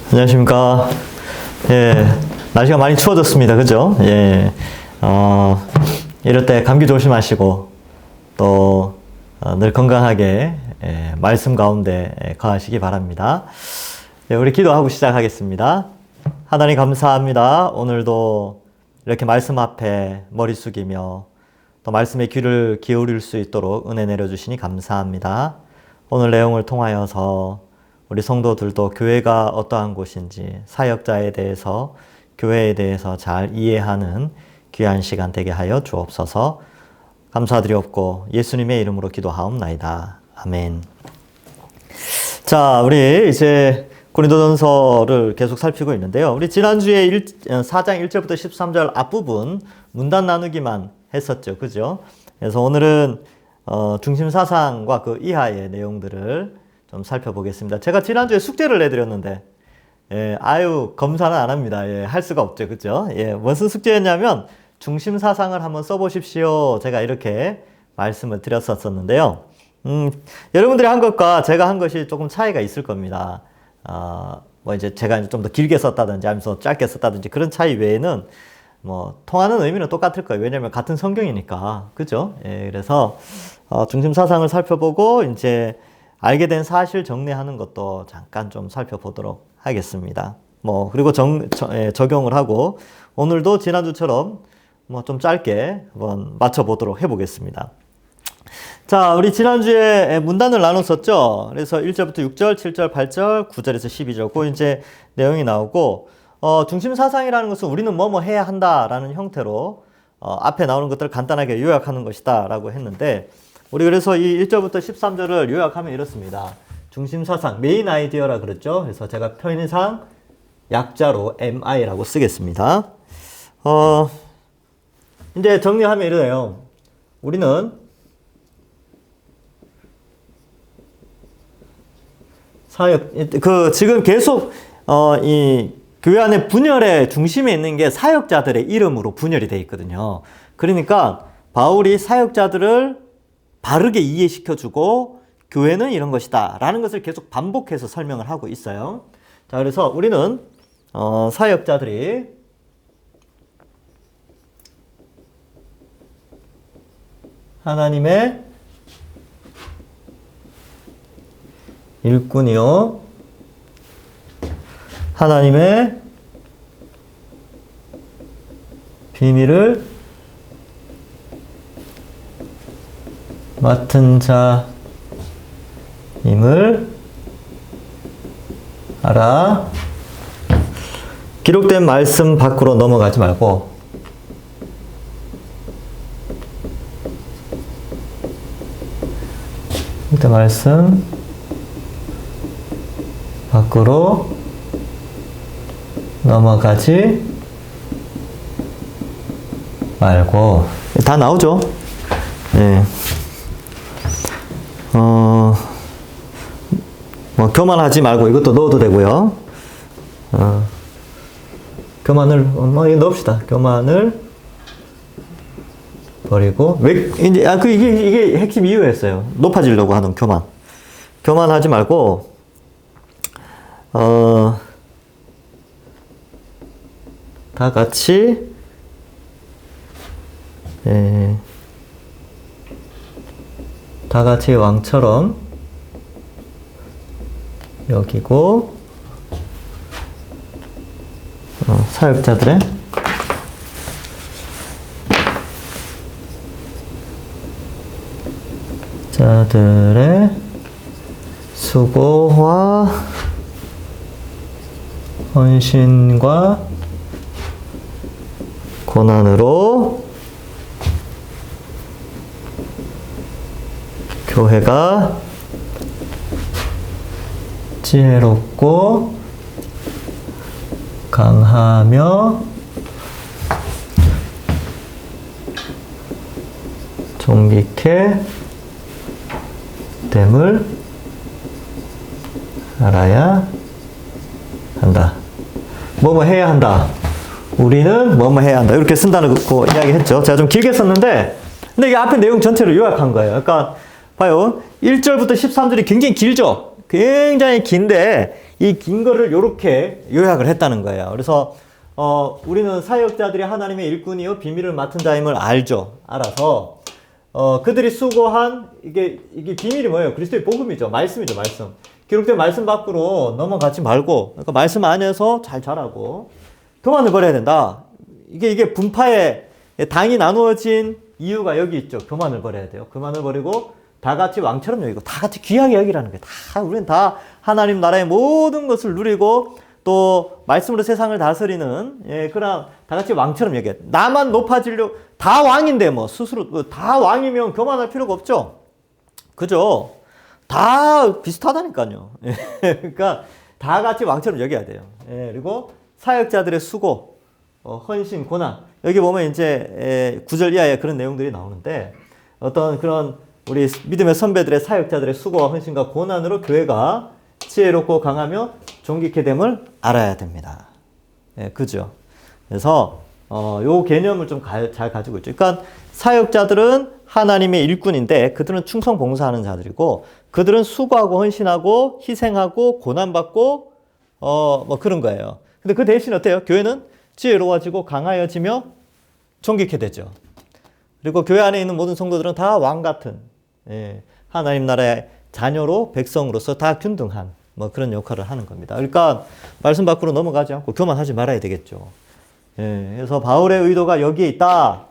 안녕하십니까. 예, 날씨가 많이 추워졌습니다. 그죠? 예, 이럴 때 감기 조심하시고, 또, 늘 건강하게, 말씀 가운데 거하시기 바랍니다. 예, 우리 기도하고 시작하겠습니다. 하나님 감사합니다. 오늘도 이렇게 말씀 앞에 머리 숙이며, 또 말씀에 귀를 기울일 수 있도록 은혜 내려주시니 감사합니다. 오늘 내용을 통하여서 우리 성도들도 교회가 어떠한 곳인지, 사역자에 대해서, 교회에 대해서 잘 이해하는 귀한 시간 되게 하여 주옵소서. 감사드리옵고 예수님의 이름으로 기도하옵나이다. 아멘. 자, 우리 이제 고린도전서를 계속 살피고 있는데요. 우리 지난주에 4장 1절부터 13절 앞부분 문단 나누기만 했었죠. 그죠? 그래서 오늘은 중심 사상과 그 이하의 내용들을 좀 살펴보겠습니다. 제가 지난주에 숙제를 내드렸는데, 검사는 안 합니다. 할 수가 없죠. 그죠? 무슨 숙제였냐면, 중심 사상을 한번 써보십시오. 제가 이렇게 말씀을 드렸었는데요. 여러분들이 한 것과 제가 한 것이 조금 차이가 있을 겁니다. 이제 제가 좀 더 길게 썼다든지 하면서 짧게 썼다든지 그런 차이 외에는 통하는 의미는 똑같을 거예요. 왜냐면 같은 성경이니까. 그죠? 그래서, 중심 사상을 살펴보고, 이제, 알게 된 사실 정리하는 것도 잠깐 좀 살펴보도록 하겠습니다. 그리고 적용을 하고, 오늘도 지난주처럼 좀 짧게 한번 맞춰보도록 해보겠습니다. 자, 우리 지난주에 문단을 나눴었죠? 그래서 1절부터 6절, 7절, 8절, 9절에서 12절, 그 이제 내용이 나오고, 중심 사상이라는 것은 우리는 뭐뭐 해야 한다라는 형태로, 앞에 나오는 것들을 간단하게 요약하는 것이다 라고 했는데, 우리 그래서 이 1절부터 13절을 요약하면 이렇습니다. 중심 사상, 메인 아이디어라 그랬죠? 그래서 제가 편의상 약자로 MI라고 쓰겠습니다. 이제 정리하면 이래요. 우리는 지금 계속, 이 교회 안에 분열의 중심에 있는 게 사역자들의 이름으로 분열이 되어 있거든요. 그러니까 바울이 사역자들을 바르게 이해시켜주고 교회는 이런 것이다 라는 것을 계속 반복해서 설명을 하고 있어요. 자, 그래서 우리는 사역자들이 하나님의 일꾼이요 하나님의 비밀을 맡은 자임을 알아. 기록된 말씀 밖으로 넘어가지 말고 기록된 말씀 밖으로 넘어가지 말고. 다 나오죠? 네. 교만하지 말고 이것도 넣어도 되고요. 교만을, 이거 넣읍시다. 교만을 버리고, 이게 핵심 이유였어요. 높아지려고 하는 교만. 교만하지 말고, 다 같이, 다 같이 왕처럼 여기고, 사역자들의 수고와 헌신과 고난으로 교회가 지혜롭고 강하며 존귀케 됨을 알아야 한다. 뭐뭐 해야 한다. 우리는 뭐뭐 해야 한다. 이렇게 쓴다는 거 이야기했죠. 제가 좀 길게 썼는데, 근데 이게 앞에 내용 전체를 요약한 거예요. 그러니까 봐요. 1절부터 13절이 굉장히 길죠? 굉장히 긴데 이 긴 거를 요렇게 요약을 했다는 거예요. 그래서 우리는 사역자들이 하나님의 일꾼이요 비밀을 맡은 자임을 알죠. 알아서 그들이 수고한 이게 비밀이 뭐예요? 그리스도의 복음이죠. 말씀이죠. 말씀. 기록된 말씀 밖으로 넘어가지 말고, 그러니까 말씀 안에서 잘 자라고 교만을 버려야 된다. 이게 분파에 당이 나누어진 이유가 여기 있죠. 교만을 버려야 돼요. 교만을 버리고 다 같이 왕처럼 여기고 다 같이 귀하게 여기라는 거예요. 우리는 다 하나님 나라의 모든 것을 누리고 또 말씀으로 세상을 다스리는 그런 다 같이 왕처럼 여겨. 나만 높아지려 다 왕인데 뭐 스스로 다 왕이면 교만할 필요가 없죠. 그죠? 다 비슷하다니까요. 그러니까 다 같이 왕처럼 여겨야 돼요. 그리고 사역자들의 수고, 헌신, 고난. 여기 보면 이제 9절 이하에 그런 내용들이 나오는데 어떤 그런 우리 믿음의 선배들의 사역자들의 수고와 헌신과 고난으로 교회가 지혜롭고 강하며 존귀케 됨을 알아야 됩니다. 그죠? 그래서 요 개념을 좀 잘 가지고 있죠. 그러니까 사역자들은 하나님의 일꾼인데 그들은 충성 봉사하는 자들이고 그들은 수고하고 헌신하고 희생하고 고난받고 뭐 그런 거예요. 근데 그 대신 어때요? 교회는 지혜로워지고 강하여지며 존귀케 되죠. 그리고 교회 안에 있는 모든 성도들은 다 왕 같은 하나님 나라의 자녀로 백성으로서 다 균등한 뭐 그런 역할을 하는 겁니다. 그러니까 말씀 밖으로 넘어가지 않고 교만하지 말아야 되겠죠. 그래서 바울의 의도가 여기에 있다.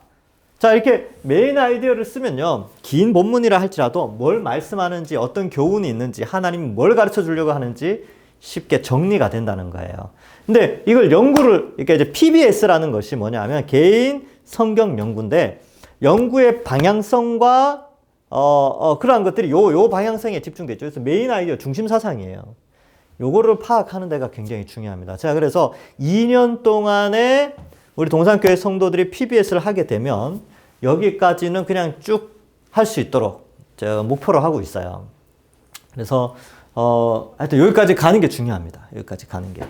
자, 이렇게 메인 아이디어를 쓰면요. 긴 본문이라 할지라도 뭘 말씀하는지 어떤 교훈이 있는지 하나님이 뭘 가르쳐 주려고 하는지 쉽게 정리가 된다는 거예요. 근데 이걸 연구를 이렇게 이제 PBS라는 것이 뭐냐면 개인 성경 연구인데 연구의 방향성과 그러한 것들이 요 방향성에 집중됐죠. 그래서 메인 아이디어 중심 사상이에요. 요거를 파악하는 데가 굉장히 중요합니다. 자, 그래서 2년 동안에 우리 동산교회 성도들이 PBS를 하게 되면 여기까지는 그냥 쭉 할 수 있도록 제가 목표로 하고 있어요. 그래서 하여튼 여기까지 가는 게 중요합니다. 여기까지 가는 게.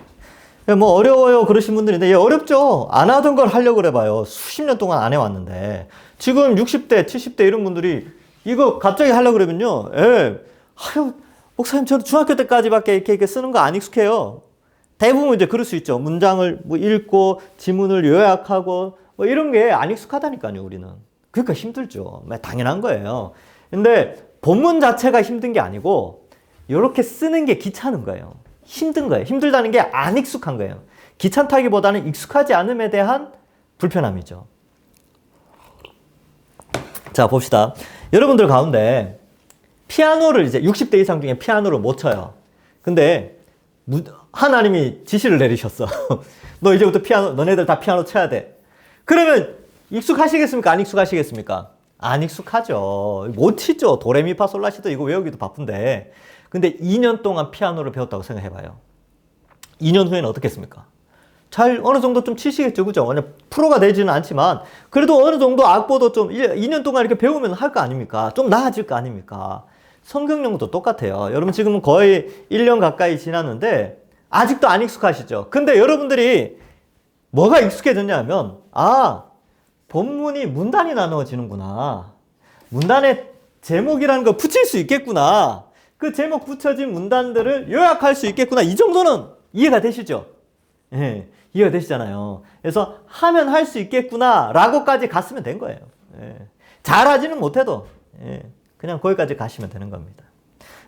뭐 어려워요 그러신 분들인데 어렵죠. 안 하던 걸 하려고 그래봐요. 수십 년 동안 안 해왔는데 지금 60대 70대 이런 분들이 이거 갑자기 하려고 그러면요. 아유 목사님 저는 중학교 때까지밖에 이렇게 쓰는 거 안 익숙해요. 대부분 이제 그럴 수 있죠. 문장을 뭐 읽고 지문을 요약하고 뭐 이런 게 안 익숙하다니까요, 우리는. 그러니까 힘들죠. 당연한 거예요. 근데 본문 자체가 힘든 게 아니고 이렇게 쓰는 게 귀찮은 거예요. 힘든 거예요. 힘들다는 게 안 익숙한 거예요. 귀찮다기보다는 익숙하지 않음에 대한 불편함이죠. 자, 봅시다. 여러분들 가운데 피아노를 이제 60대 이상 중에 피아노를 못 쳐요. 근데 하나님이 지시를 내리셨어. 너 이제부터 너네들 다 피아노 쳐야 돼. 그러면 익숙하시겠습니까? 안 익숙하시겠습니까? 안 익숙하죠. 못 치죠. 도레미파솔라시도 이거 외우기도 바쁜데. 근데 2년 동안 피아노를 배웠다고 생각해봐요. 2년 후에는 어떻겠습니까? 잘 어느 정도 좀 치시겠죠. 그죠? 프로가 되지는 않지만 그래도 어느 정도 악보도 좀 2년 동안 이렇게 배우면 할 거 아닙니까? 좀 나아질 거 아닙니까? 성경 연구도 똑같아요. 여러분 지금은 거의 1년 가까이 지났는데 아직도 안 익숙하시죠? 근데 여러분들이 뭐가 익숙해졌냐면 본문이 문단이 나누어지는구나. 문단에 제목이라는 거 붙일 수 있겠구나. 그 제목 붙여진 문단들을 요약할 수 있겠구나. 이 정도는 이해가 되시죠? 이해가 되시잖아요. 그래서 하면 할 수 있겠구나 라고까지 갔으면 된 거예요. 잘하지는 못해도 그냥 거기까지 가시면 되는 겁니다.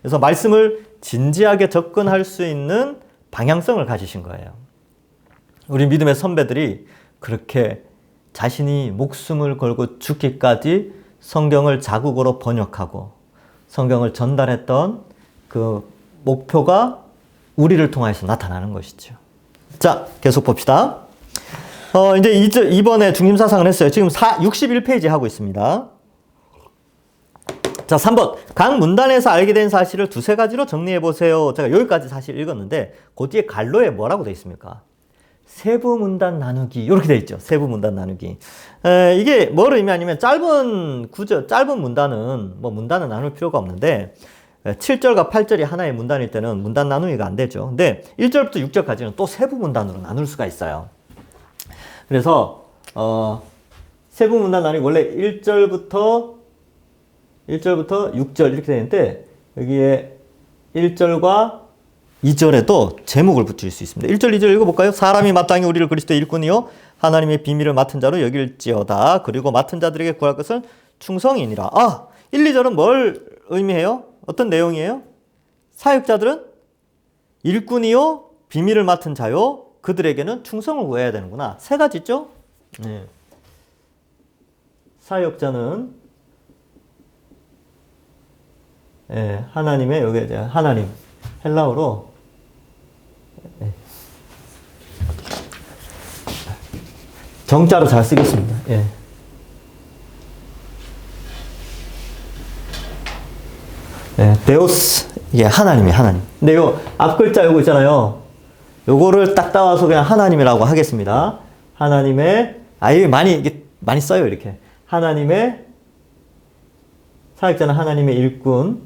그래서 말씀을 진지하게 접근할 수 있는 방향성을 가지신 거예요. 우리 믿음의 선배들이 그렇게 자신이 목숨을 걸고 죽기까지 성경을 자국어로 번역하고 성경을 전달했던 그 목표가 우리를 통해서 나타나는 것이죠. 자, 계속 봅시다. 이제 이번에 중심사상을 했어요. 지금 61페이지 하고 있습니다. 자, 3번. 각 문단에서 알게 된 사실을 두세 가지로 정리해 보세요. 제가 여기까지 사실 읽었는데 그 뒤에 갈로에 뭐라고 되어 있습니까? 세부 문단 나누기 이렇게 되어 있죠. 세부 문단 나누기. 이게 뭐를 의미하냐면 짧은 문단은 문단은 나눌 필요가 없는데 7절과 8절이 하나의 문단일 때는 문단 나누기가 안 되죠. 근데 1절부터 6절까지는 또 세부 문단으로 나눌 수가 있어요. 그래서 세부 문단 나누기 원래 1절부터 6절 이렇게 되는데 여기에 1절과 2절에도 제목을 붙일 수 있습니다. 1절, 2절 읽어볼까요? 사람이 마땅히 우리를 그리스도의 일꾼이요 하나님의 비밀을 맡은 자로 여길지어다. 그리고 맡은 자들에게 구할 것은 충성이니라. 1, 2절은 뭘 의미해요? 어떤 내용이에요? 사역자들은 일꾼이요 비밀을 맡은 자요 그들에게는 충성을 구해야 되는구나. 세 가지 있죠? 네. 사역자는 하나님의 여기 하나님 헬라어로 정자로 잘 쓰겠습니다. 데오스 하나님이 하나님. 근데 요 앞글자 요거 있잖아요. 요거를 딱 따와서 그냥 하나님이라고 하겠습니다. 하나님의 이게 많이 써요 이렇게. 하나님의 사역자는 하나님의 일꾼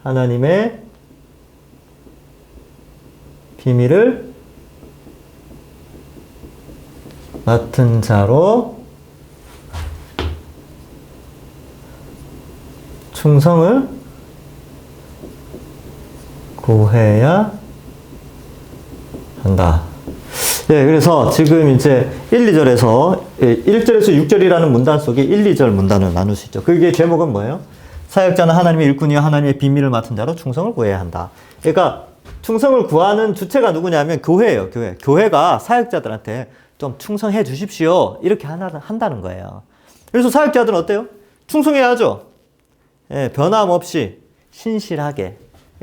하나님의 비밀을 맡은 자로 충성을 구해야 한다. 그래서 지금 이제 1, 2절에서 1절에서 6절이라는 문단 속에 1, 2절 문단을 나눌 수 있죠. 그게 제목은 뭐예요? 사역자는 하나님의 일꾼이요 하나님의 비밀을 맡은 자로 충성을 구해야 한다. 그러니까 충성을 구하는 주체가 누구냐면 교회예요. 교회가 사역자들한테 좀 충성해 주십시오. 이렇게 한다는 거예요. 그래서 사역자들은 어때요? 충성해야죠. 변함없이 신실하게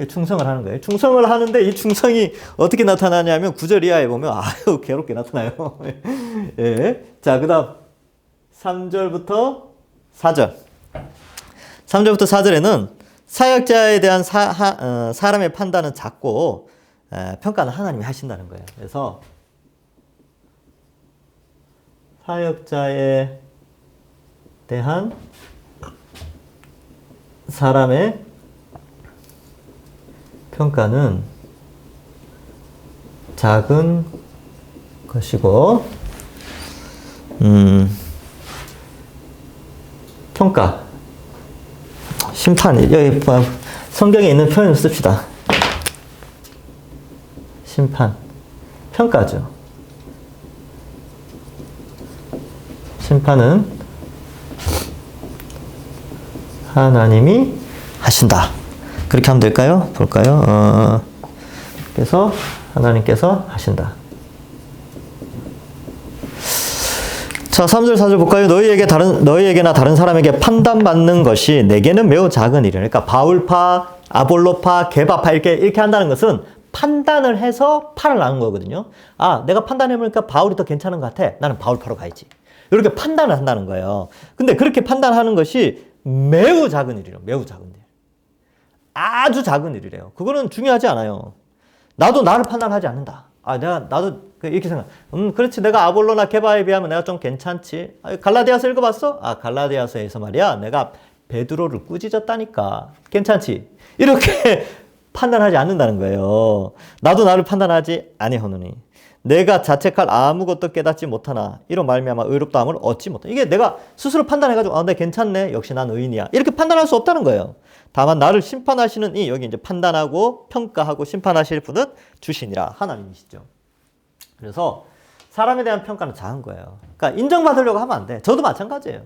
충성을 하는 거예요. 충성을 하는데 이 충성이 어떻게 나타나냐면 9절 이하에 보면 괴롭게 나타나요. 자, 그 다음 3절부터 4절. 3절부터 4절에는 사역자에 대한 사람의 판단은 작고 평가는 하나님이 하신다는 거예요. 그래서 사역자에 대한 사람의 평가는 작은 것이고 평가 심판 여기 성경에 있는 표현을 씁시다. 심판 평가죠. 심판은 하나님이 하신다. 그렇게 하면 될까요? 볼까요? 그래서 하나님께서 하신다. 자, 3절, 4절 볼까요? 너희에게나 다른 사람에게 판단받는 것이 내게는 매우 작은 일이라. 그러니까 바울파, 아볼로파, 게바파 이렇게 한다는 것은 판단을 해서 파를 나눈 거거든요. 내가 판단해보니까 바울이 더 괜찮은 것 같아. 나는 바울파로 가야지. 이렇게 판단을 한다는 거예요. 근데 그렇게 판단하는 것이 매우 작은 일이래요. 매우 작은 일. 아주 작은 일이래요. 그거는 중요하지 않아요. 나도 나를 판단하지 않는다. 나도 이렇게 생각. 그렇지. 내가 아볼로나 게바에 비하면 내가 좀 괜찮지. 갈라디아서 읽어봤어? 갈라디아서에서 말이야. 내가 베드로를 꾸짖었다니까. 괜찮지. 이렇게 판단하지 않는다는 거예요. 나도 나를 판단하지 아니하노니. 내가 자책할 아무것도 깨닫지 못하나 이로 말미암아 의롭다함을 얻지 못하나. 이게 내가 스스로 판단해가지고 내 괜찮네. 역시 난 의인이야. 이렇게 판단할 수 없다는 거예요. 다만 나를 심판하시는 여기 이제 판단하고 평가하고 심판하실 분은 주시니라. 하나님이시죠. 그래서 사람에 대한 평가는 작은 거예요. 그러니까 인정받으려고 하면 안 돼. 저도 마찬가지예요.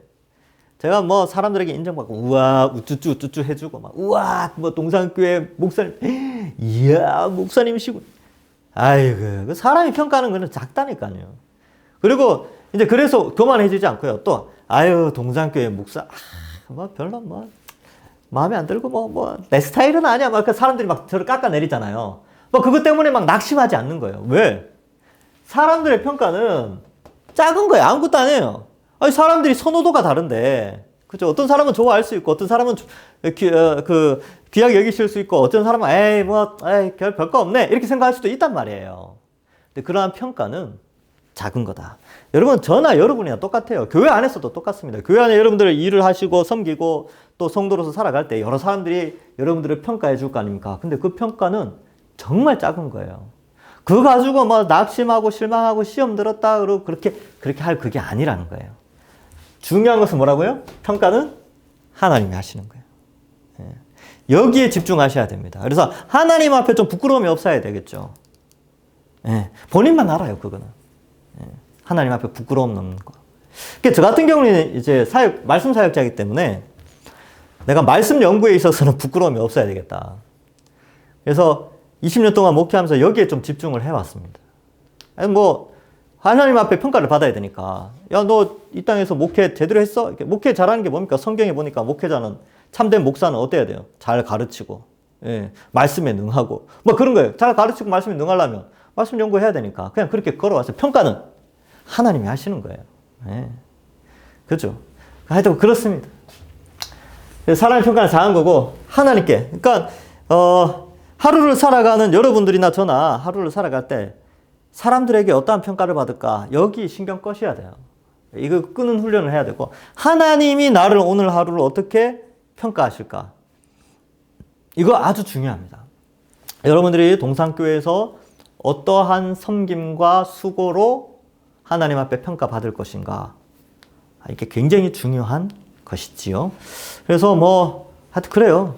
제가 뭐 사람들에게 인정받고 우와 우쭈쭈 해주고 막 우와 뭐 동산교회 목사님 이야 목사님이시고 그 사람이 평가하는 거는 작다니까요. 그리고 이제 그래서 교만해지지 않고요. 또 동산교회 목사 별로 마음에 안 들고 내 스타일은 아니야. 그 사람들이 막 저를 깎아내리잖아요. 그것 때문에 막 낙심하지 않는 거예요. 왜? 사람들의 평가는 작은 거예요. 아무것도 아니에요. 사람들이 선호도가 다른데, 그죠? 어떤 사람은 좋아할 수 있고, 어떤 사람은 귀하게 여기실 수 있고, 어떤 사람은 별거 없네 이렇게 생각할 수도 있단 말이에요. 근데 그러한 평가는 작은 거다. 여러분, 저나 여러분이나 똑같아요. 교회 안에서도 똑같습니다. 교회 안에 여러분들 일을 하시고 섬기고 또 성도로서 살아갈 때 여러 사람들이 여러분들을 평가해 줄 거 아닙니까? 근데 그 평가는 정말 작은 거예요. 그거 가지고 낙심하고 실망하고 시험 들었다 그러고 그렇게 할 그게 아니라는 거예요. 중요한 것은 뭐라고요? 평가는 하나님이 하시는 거예요. 여기에 집중하셔야 됩니다. 그래서 하나님 앞에 좀 부끄러움이 없어야 되겠죠. 예, 본인만 알아요, 그거는. 예, 하나님 앞에 부끄러움 없는 거. 그러니까 저 같은 경우는 이제 말씀 사역자이기 때문에 내가 말씀 연구에 있어서는 부끄러움이 없어야 되겠다. 그래서 20년 동안 목회하면서 여기에 좀 집중을 해왔습니다. 뭐, 하나님 앞에 평가를 받아야 되니까. 야, 너 이 땅에서 목회 제대로 했어? 목회 잘하는 게 뭡니까? 성경에 보니까 목회자는, 참된 목사는 어때야 돼요? 잘 가르치고, 예, 말씀에 능하고. 뭐 그런 거예요. 잘 가르치고 말씀에 능하려면 말씀 연구해야 되니까. 그냥 그렇게 걸어왔어요. 평가는 하나님이 하시는 거예요. 예. 그죠? 하여튼 그렇습니다. 사람의 평가는 작은 거고, 하나님께. 그러니까, 하루를 살아가는 여러분들이나 저나 하루를 살아갈 때 사람들에게 어떠한 평가를 받을까? 여기 신경 꺼셔야 돼요. 이거 끄는 훈련을 해야 되고, 하나님이 나를 오늘 하루를 어떻게 평가하실까? 이거 아주 중요합니다. 여러분들이 동산교회에서 어떠한 섬김과 수고로 하나님 앞에 평가받을 것인가? 이게 굉장히 중요한 것이지요. 그래서 뭐, 하여튼 그래요.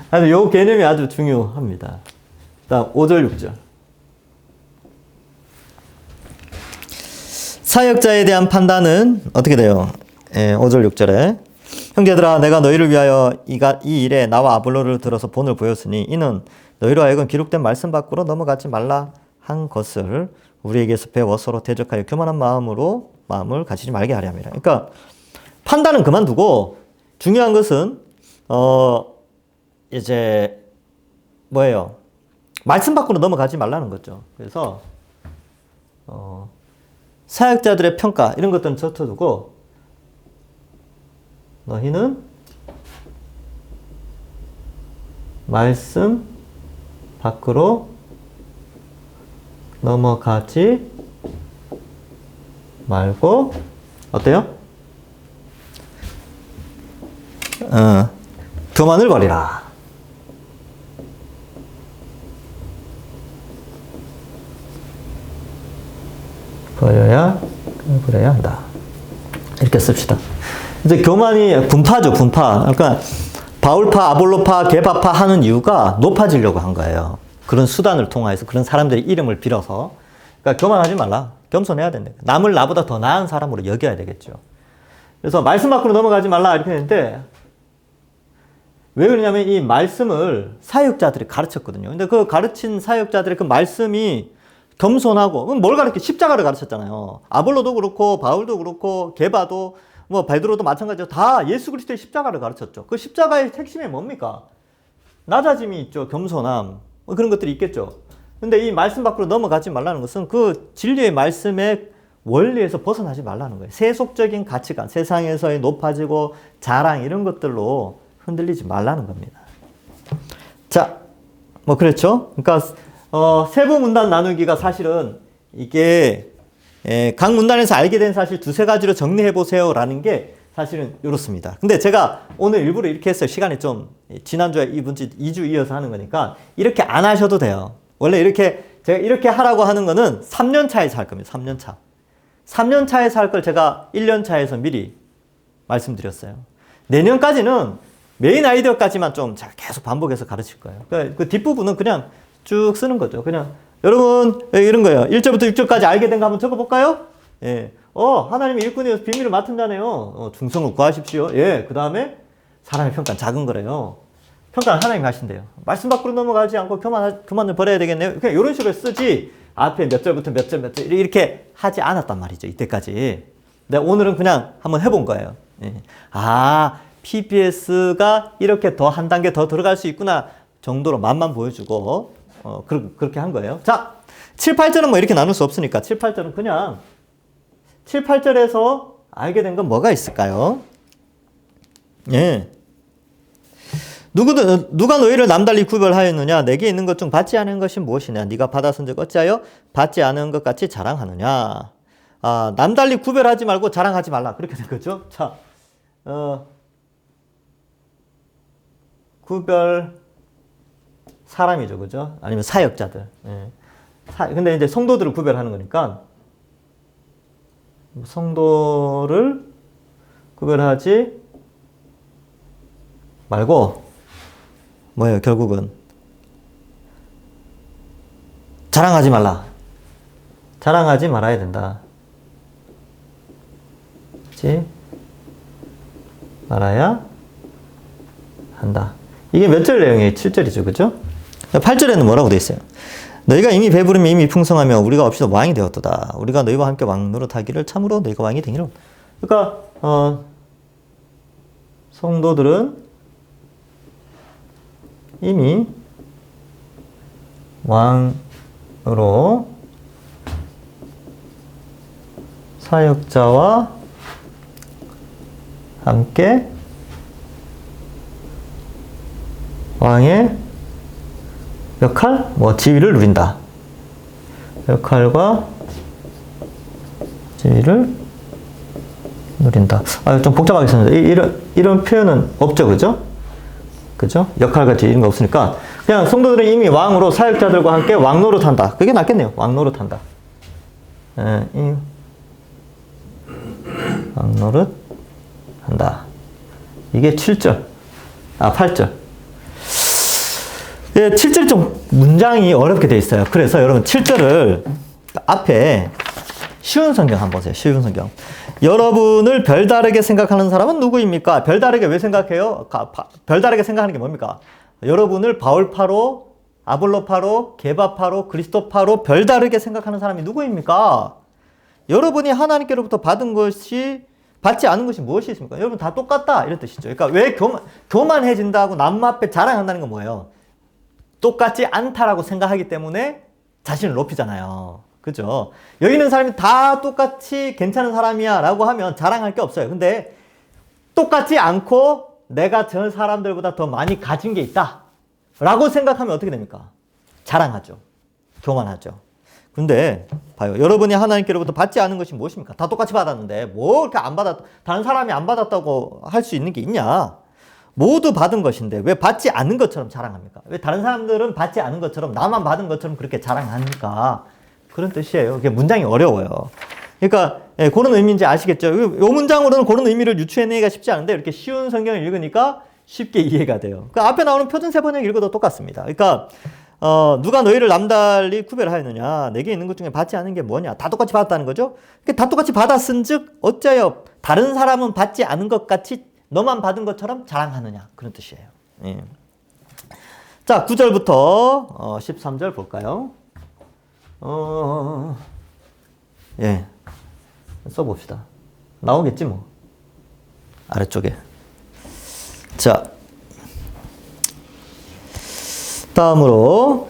하여튼 요 개념이 아주 중요합니다. 다음 5절, 6절. 사역자에 대한 판단은 어떻게 돼요? 5절, 6절에. 형제들아, 내가 너희를 위하여 이 일에 나와 아볼로를 들어서 본을 보였으니 이는 너희로 하여금 기록된 말씀 밖으로 넘어가지 말라 한 것을 우리에게서 배워 서로 대적하여 교만한 마음을 가지지 말게 하려 함이라. 그러니까 판단은 그만두고 중요한 것은 이제 뭐예요? 말씀 밖으로 넘어가지 말라는 거죠. 그래서 사역자들의 평가 이런 것들은 젖혀두고 너희는 말씀 밖으로 넘어가지 말고 어때요? 교만을 버리라. 버려야 한다. 이렇게 씁시다. 이제 교만이 분파죠, 분파. 그러니까 바울파, 아볼로파, 게바파 하는 이유가 높아지려고 한 거예요. 그런 수단을 통해서 그런 사람들의 이름을 빌어서. 그러니까 교만하지 말라. 겸손해야 된다. 남을 나보다 더 나은 사람으로 여겨야 되겠죠. 그래서 말씀 밖으로 넘어가지 말라 이렇게 했는데 왜 그러냐면 이 말씀을 사역자들이 가르쳤거든요. 근데 그 가르친 사역자들의 그 말씀이 겸손하고, 그럼 뭘 가르쳐? 십자가를 가르쳤잖아요. 아볼로도 그렇고, 바울도 그렇고, 게바도, 뭐, 베드로도 마찬가지로 다 예수 그리스도의 십자가를 가르쳤죠. 그 십자가의 핵심이 뭡니까? 낮아짐이 있죠. 겸손함. 뭐 그런 것들이 있겠죠. 근데 이 말씀 밖으로 넘어가지 말라는 것은 그 진리의 말씀의 원리에서 벗어나지 말라는 거예요. 세속적인 가치관, 세상에서의 높아지고 자랑 이런 것들로 흔들리지 말라는 겁니다. 자, 뭐 그렇죠. 그러니까 세부 문단 나누기가 사실은 이게 각 문단에서 알게 된 사실 두세 가지로 정리해 보세요라는 게 사실은 이렇습니다. 근데 제가 오늘 일부러 이렇게 했어요. 시간이 좀 지난주에 이번 주 2주 이어서 하는 거니까 이렇게 안 하셔도 돼요. 원래 이렇게 제가 이렇게 하라고 하는 거는 3년 차에서 할 겁니다. 3년 차. 3년 차에서 할 걸 제가 1년 차에서 미리 말씀드렸어요. 내년까지는 메인 아이디어까지만 좀 제가 계속 반복해서 가르칠 거예요. 그 뒷부분은 그냥 쭉 쓰는 거죠. 그냥 여러분 이런 거예요. 1절부터 6절까지 알게 된 거 한번 적어볼까요? 예. 하나님이 일꾼이어서 비밀을 맡은 자네요. 충성을 구하십시오. 예. 그 다음에 사람의 평가는 작은 거래요. 평가는 하나님이 하신대요. 말씀 밖으로 넘어가지 않고 교만을 버려야 되겠네요. 그냥 이런 식으로 쓰지 앞에 몇 절부터 몇 절 이렇게 하지 않았단 말이죠. 이때까지. 근데 오늘은 그냥 한번 해본 거예요. 예. PBS가 이렇게 더 한 단계 더 들어갈 수 있구나 정도로 맛만 보여주고 그렇게 한 거예요. 자, 7, 8절은 뭐 이렇게 나눌 수 없으니까 7, 8절은 그냥 7, 8절에서 알게 된 건 뭐가 있을까요? 예. 누가 너희를 남달리 구별하였느냐? 내게 있는 것 중 받지 않은 것이 무엇이냐? 네가 받았은 즉 어찌하여 받지 않은 것 같이 자랑하느냐? 남달리 구별하지 말고 자랑하지 말라. 그렇게 된 거죠. 자, 구별 사람이죠, 그죠? 아니면 사역자들. 예. 근데 이제 성도들을 구별하는 거니까 성도를 구별하지 말고 뭐예요, 결국은? 자랑하지 말라. 자랑하지 말아야 된다. 그치? 말아야 한다. 이게 몇 절 내용이에요? 7절이죠. 그죠? 8절에는 뭐라고 돼 있어요? 너희가 이미 배부르며 이미 풍성하며 우리가 없이도 왕이 되었도다. 우리가 너희와 함께 왕 노릇하기를 참으로 너희가 왕이 되기로. 그러니까 성도들은 이미 왕으로 사역자와 함께 왕의 역할, 지위를 누린다. 역할과 지위를 누린다. 좀 복잡하게 썼는데 이런 표현은 없죠, 그죠? 그죠? 역할과 지위 이런 거 없으니까 그냥 성도들은 이미 왕으로 사역자들과 함께 왕노릇한다. 그게 낫겠네요. 왕노릇한다. 왕노릇한다. 이게 7절. 8절. 예, 7절이 좀 문장이 어렵게 돼 있어요. 그래서 여러분 7절을 앞에 쉬운 성경 한번 보세요. 쉬운 성경. 여러분을 별다르게 생각하는 사람은 누구입니까? 별다르게 왜 생각해요? 별다르게 생각하는 게 뭡니까? 여러분을 바울파로, 아볼로파로, 게바파로, 그리스도파로 별다르게 생각하는 사람이 누구입니까? 여러분이 하나님께로부터 받지 않은 것이 무엇이 있습니까? 여러분 다 똑같다 이런 뜻이죠. 그러니까 왜 교만해진다고 남 앞에 자랑한다는 건 뭐예요? 똑같지 않다라고 생각하기 때문에 자신을 높이잖아요. 그죠? 여기 있는 사람이 다 똑같이 괜찮은 사람이야 라고 하면 자랑할 게 없어요. 근데 똑같지 않고 내가 저 사람들보다 더 많이 가진 게 있다 라고 생각하면 어떻게 됩니까? 자랑하죠. 교만하죠. 근데 봐요. 여러분이 하나님께로부터 받지 않은 것이 무엇입니까? 다 똑같이 받았는데 뭐 이렇게 다른 사람이 안 받았다고 할 수 있는 게 있냐? 모두 받은 것인데 왜 받지 않은 것처럼 자랑합니까? 왜 다른 사람들은 받지 않은 것처럼 나만 받은 것처럼 그렇게 자랑합니까? 그런 뜻이에요. 그게 문장이 어려워요. 그러니까 그런 의미인지 아시겠죠? 이 문장으로는 그런 의미를 유추해내기가 쉽지 않은데 이렇게 쉬운 성경을 읽으니까 쉽게 이해가 돼요. 그 앞에 나오는 표준세 번역 읽어도 똑같습니다. 그러니까 누가 너희를 남달리 구별하였느냐? 내게 있는 것 중에 받지 않은 게 뭐냐? 다 똑같이 받았다는 거죠? 다 똑같이 받았은즉 어째요? 다른 사람은 받지 않은 것 같이 너만 받은 것처럼 자랑하느냐? 그런 뜻이에요. 예. 자, 9절부터 13절 볼까요? 예. 써봅시다. 나오겠지 뭐. 아래쪽에. 자. 다음으로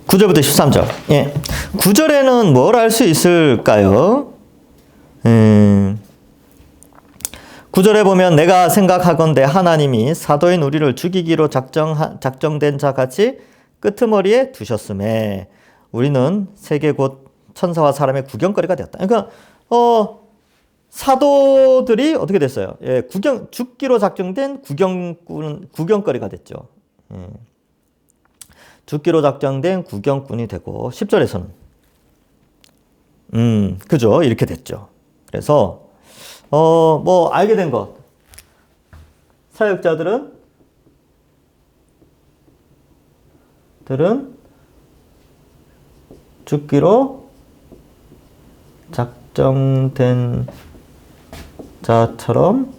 9절부터 13절. 예. 9절에는 뭘 알 수 있을까요? 9절에 보면 내가 생각하건대 하나님이 사도인 우리를 죽이기로 작정된 자 같이 끄트머리에 두셨음에 우리는 세계 곧 천사와 사람의 구경거리가 되었다. 그러니까 사도들이 어떻게 됐어요? 예, 죽기로 작정된 구경거리가 됐죠. 죽기로 작정된 구경꾼이 되고 10절에서는 그죠? 이렇게 됐죠. 그래서 알게 된 것. 사역자들은 죽기로 작정된 자처럼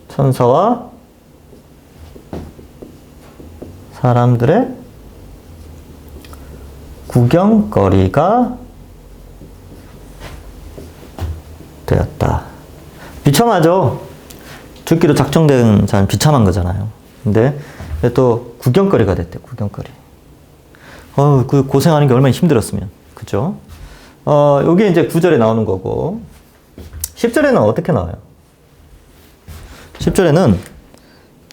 천사와 사람들의 구경거리가 되었다. 비참하죠. 죽기로 작정된 자는 비참한 거잖아요. 근데 또 구경거리가 됐대. 구경거리. 그 고생하는 게 얼마나 힘들었으면. 그죠? 여기 이제 9절에 나오는 거고 10절에는 어떻게 나와요? 10절에는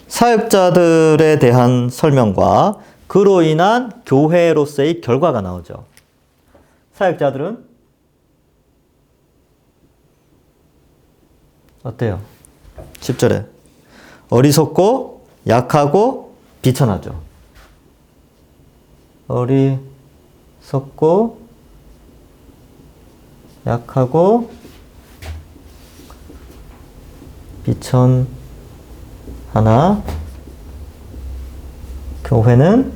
사역자들에 대한 설명과 그로 인한 교회로서의 결과가 나오죠. 사역자들은 어때요? 10절에 어리석고 약하고 비천하죠. 어리석고 약하고 비천 하나, 교회는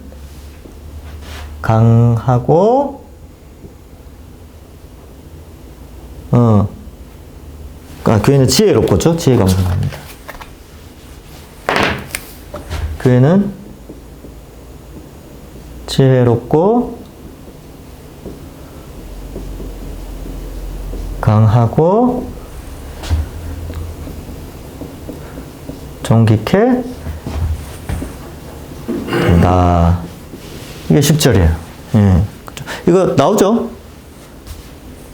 강하고, 교회는 지혜롭고죠. 지혜가 우선합니다. 교회는 지혜롭고, 강하고, 존귀케 된다. 이게 10절이에요. 예. 이거 나오죠?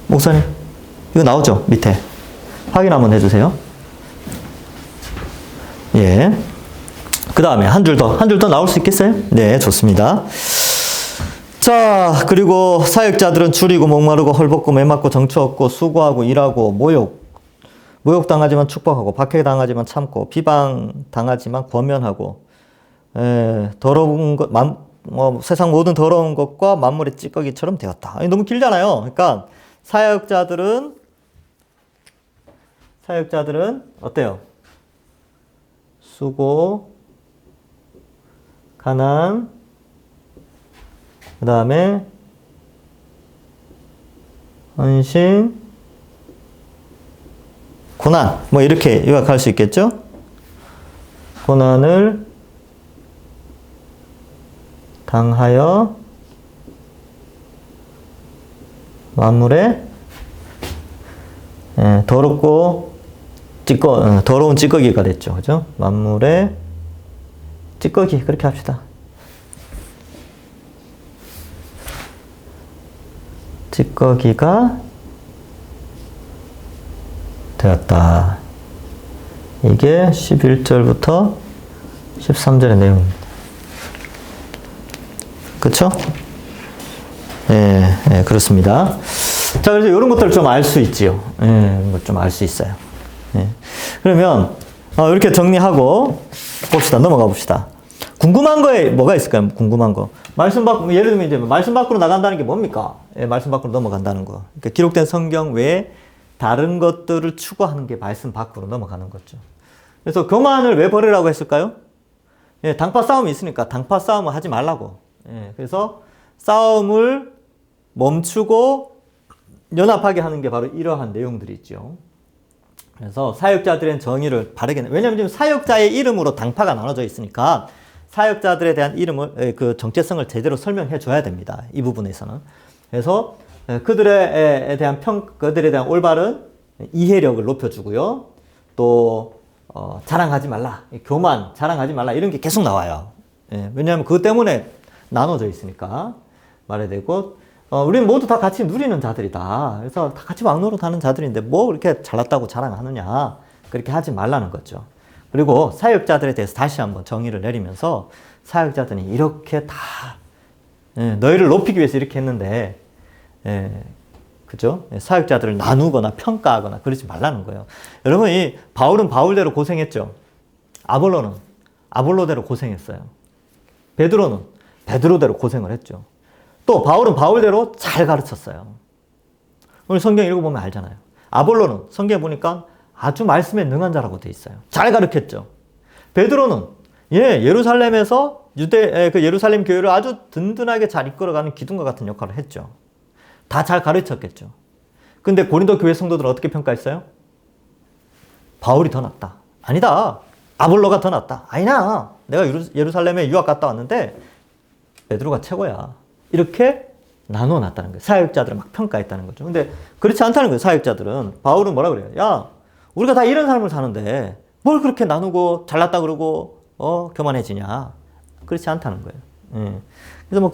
목사님, 이거 나오죠? 밑에. 확인 한번 해주세요. 예. 그 다음에 한 줄 더 나올 수 있겠어요? 네, 좋습니다. 자, 그리고 사역자들은 줄이고 목마르고 헐벗고 매맞고 정처 없고 수고하고 일하고 모욕당하지만 축복하고 박해당하지만 참고 비방당하지만 권면하고 더러운 것, 세상 모든 더러운 것과 만물의 찌꺼기처럼 되었다. 너무 길잖아요. 그러니까 사역자들은 어때요? 수고, 가난, 그 다음에 헌신, 고난, 뭐 이렇게 요약할 수 있겠죠? 고난을 당하여 만물에 더럽고 더러운 찌꺼기가 됐죠. 그죠? 만물의 찌꺼기, 그렇게 합시다. 찌꺼기가 되었다. 이게 11절부터 13절의 내용입니다. 그쵸? 예, 그렇습니다. 자, 그래서 이런 것들을 좀 알 수 있지요. 이런 걸 좀 알 수 있어요. 예. 그러면, 이렇게 정리하고 봅시다. 넘어가 봅시다. 궁금한 거에 뭐가 있을까요? 궁금한 거. 예를 들면 이제 말씀 밖으로 나간다는 게 뭡니까? 예, 말씀 밖으로 넘어간다는 거. 그러니까 기록된 성경 외에 다른 것들을 추구하는 게 말씀 밖으로 넘어가는 거죠. 그래서 교만을 왜 버리라고 했을까요? 예, 당파 싸움이 있으니까 당파 싸움을 하지 말라고. 예, 그래서 싸움을 멈추고 연합하게 하는 게 바로 이러한 내용들이 있죠. 그래서 사역자들의 정의를 바르게, 왜냐하면 지금 사역자의 이름으로 당파가 나눠져 있으니까 사역자들에 대한 이름을, 그 정체성을 제대로 설명해 줘야 됩니다. 이 부분에서는. 그래서 그들에 대한 올바른 이해력을 높여주고요. 또, 자랑하지 말라. 교만, 자랑하지 말라. 이런 게 계속 나와요. 예, 왜냐하면 그것 때문에 나눠져 있으니까 말해야 되고, 우리는 모두 다 같이 누리는 자들이다. 그래서 다 같이 왕노릇 하는 자들인데 뭐 그렇게 잘났다고 자랑하느냐. 그렇게 하지 말라는 거죠. 그리고 사역자들에 대해서 다시 한번 정의를 내리면서 사역자들이 이렇게 다, 너희를 높이기 위해서 이렇게 했는데, 그죠? 사역자들을 나누거나 평가하거나 그러지 말라는 거예요. 여러분, 이 바울은 바울대로 고생했죠. 아볼로는 아볼로대로 고생했어요. 베드로는 베드로대로 고생을 했죠. 또 바울은 바울대로 잘 가르쳤어요. 오늘 성경 읽어보면 알잖아요. 아볼로는 성경에 보니까 아주 말씀에 능한 자라고 돼 있어요. 잘 가르쳤죠. 베드로는 예루살렘에서 그 예루살렘 교회를 아주 든든하게 잘 이끌어가는 기둥과 같은 역할을 했죠. 다 잘 가르쳤겠죠. 근데 고린도 교회 성도들은 어떻게 평가했어요? 바울이 더 낫다. 아니다. 아볼로가 더 낫다. 아니나. 내가 예루살렘에 유학 갔다 왔는데 베드로가 최고야. 이렇게 나눠 놨다는 거예요. 사역자들을 막 평가했다는 거죠. 근데 그렇지 않다는 거예요. 사역자들은. 바울은 뭐라 그래요? 야, 우리가 다 이런 삶을 사는데 뭘 그렇게 나누고 잘났다 그러고 교만해지냐. 그렇지 않다는 거예요. 그래서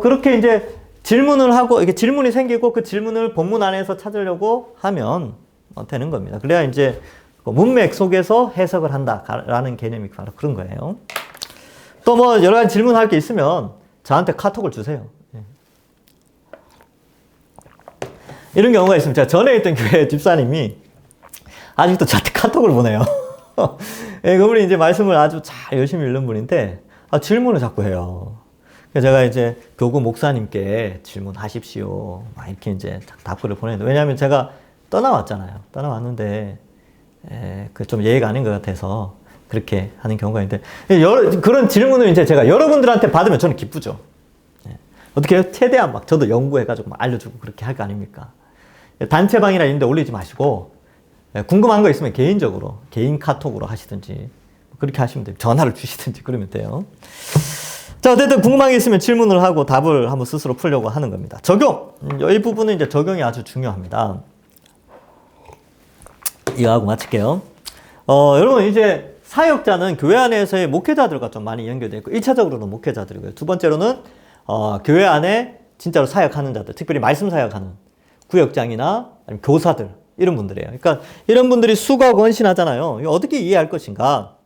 그렇게 이제 질문을 하고, 이게 질문이 생기고 그 질문을 본문 안에서 찾으려고 하면 되는 겁니다. 그래야 이제 문맥 속에서 해석을 한다라는 개념이 바로 그런 거예요. 또 여러 가지 질문할 게 있으면 저한테 카톡을 주세요. 이런 경우가 있습니다. 제가 전에 있던 교회 집사님이 아직도 저한테 카톡을 보내요. 그분이 이제 말씀을 아주 잘 열심히 읽는 분인데, 질문을 자꾸 해요. 그래서 제가 이제 교구 목사님께 질문하십시오. 막 이렇게 이제 답글을 보내는데, 왜냐하면 제가 떠나왔잖아요. 떠나왔는데, 그 좀 예의가 아닌 것 같아서 그렇게 하는 경우가 있는데, 그런 질문을 이제 제가 여러분들한테 받으면 저는 기쁘죠. 어떻게 해요? 최대한 막 저도 연구해가지고 막 알려주고 그렇게 할 거 아닙니까? 단체방이나 이런 데 올리지 마시고, 궁금한 거 있으면 개인적으로, 개인 카톡으로 하시든지, 그렇게 하시면 돼요. 전화를 주시든지 그러면 돼요. 자, 어쨌든 궁금한 게 있으면 질문을 하고 답을 한번 스스로 풀려고 하는 겁니다. 적용! 이 부분은 이제 적용이 아주 중요합니다. 이거 하고 마칠게요. 여러분, 이제 사역자는 교회 안에서의 목회자들과 좀 많이 연결되어 있고, 1차적으로는 목회자들이고요. 두 번째로는, 교회 안에 진짜로 사역하는 자들, 특별히 말씀 사역하는 구역장이나 아니면 교사들, 이런 분들이에요. 그러니까 이런 분들이 수고하고 헌신하잖아요. 이거 어떻게 이해할 것인가?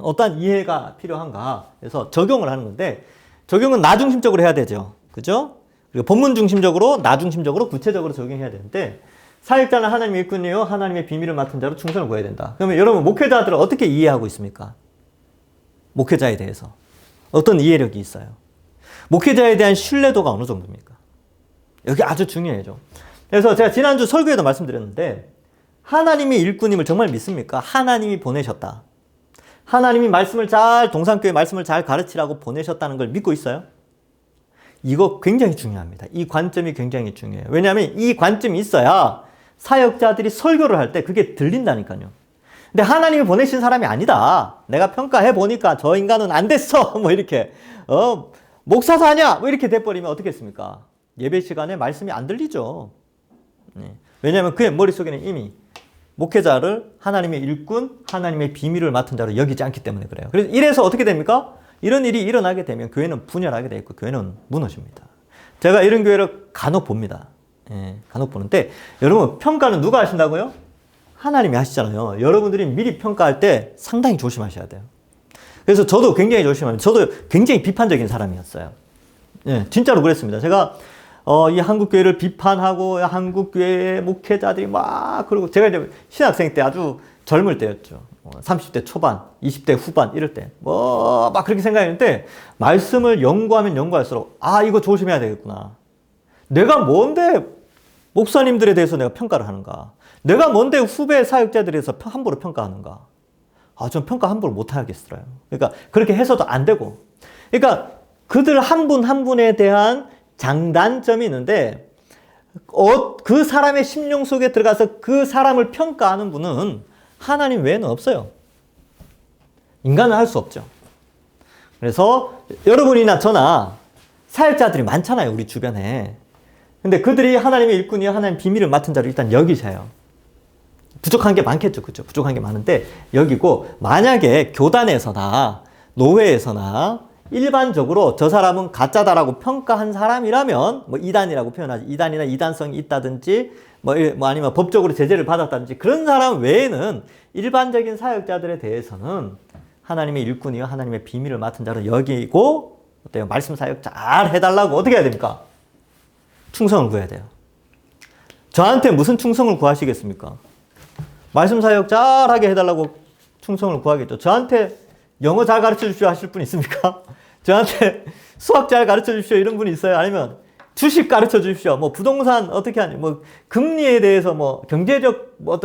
어떠한 이해가 필요한가? 그래서 적용을 하는 건데, 적용은 나 중심적으로 해야 되죠. 그죠? 그리고 본문 중심적으로, 나 중심적으로, 구체적으로 적용해야 되는데, 사역자는 하나님의 일꾼이요, 하나님의 비밀을 맡은 자로 충성을 구해야 된다. 그러면 여러분, 목회자들은 어떻게 이해하고 있습니까? 목회자에 대해서. 어떤 이해력이 있어요? 목회자에 대한 신뢰도가 어느 정도입니까? 여기 아주 중요해요. 그래서 제가 지난주 설교에도 말씀드렸는데, 하나님의 일꾼임을 정말 믿습니까? 하나님이 보내셨다. 하나님이 말씀을 동산교회 말씀을 잘 가르치라고 보내셨다는 걸 믿고 있어요? 이거 굉장히 중요합니다. 이 관점이 굉장히 중요해요. 왜냐하면 이 관점이 있어야 사역자들이 설교를 할 때 그게 들린다니까요. 근데 하나님이 보내신 사람이 아니다. 내가 평가해 보니까 저 인간은 안 됐어. 뭐 이렇게, 목사도 아니야. 뭐 이렇게 돼버리면 어떻게 했습니까? 예배 시간에 말씀이 안 들리죠. 왜냐하면 그의 머릿속에는 이미 목회자를 하나님의 일꾼, 하나님의 비밀을 맡은 자로 여기지 않기 때문에 그래요. 그래서 이래서 어떻게 됩니까? 이런 일이 일어나게 되면 교회는 분열하게 돼 있고 교회는 무너집니다. 제가 이런 교회를 간혹 봅니다. 간혹 보는데, 여러분, 평가는 누가 하신다고요? 하나님이 하시잖아요. 여러분들이 미리 평가할 때 상당히 조심하셔야 돼요. 그래서 저도 굉장히 조심합니다. 저도 굉장히 비판적인 사람이었어요. 진짜로 그랬습니다. 제가 이 한국교회를 비판하고, 한국교회의 목회자들이 막, 그리고 제가 이제 신학생 때 아주 젊을 때였죠. 30대 초반, 20대 후반, 이럴 때. 막 그렇게 생각했는데, 말씀을 연구하면 연구할수록, 이거 조심해야 되겠구나. 내가 뭔데 목사님들에 대해서 내가 평가를 하는가? 내가 뭔데 후배 사역자들에 대해서 함부로 평가하는가? 전 평가 함부로 못 하겠어요. 그러니까 그렇게 해서도 안 되고. 그러니까 그들 한 분 한 분에 대한 장단점이 있는데, 그 사람의 심령 속에 들어가서 그 사람을 평가하는 분은 하나님 외에는 없어요. 인간은 할 수 없죠. 그래서 여러분이나 저나 사역자들이 많잖아요, 우리 주변에. 근데 그들이 하나님의 일꾼이요, 하나님 비밀을 맡은 자로 일단 여기셔요. 부족한 게 많겠죠, 그죠? 부족한 게 많은데 여기고, 만약에 교단에서나 노회에서나 일반적으로 저 사람은 가짜다라고 평가한 사람이라면, 뭐 이단이라고 표현하지, 이단이나 이단성이 있다든지, 뭐 아니면 법적으로 제재를 받았다든지, 그런 사람 외에는 일반적인 사역자들에 대해서는 하나님의 일꾼이요, 하나님의 비밀을 맡은 자로 여기고, 어때요? 말씀 사역 잘 해달라고 어떻게 해야 됩니까? 충성을 구해야 돼요. 저한테 무슨 충성을 구하시겠습니까? 말씀 사역 잘하게 해달라고 충성을 구하겠죠. 저한테 영어 잘 가르쳐 주십시오 하실 분 있습니까? 저한테 수학 잘 가르쳐 주십시오 이런 분이 있어요? 아니면 주식 가르쳐 주십시오. 뭐 부동산 어떻게 하니? 뭐 금리에 대해서 뭐 경제적 뭐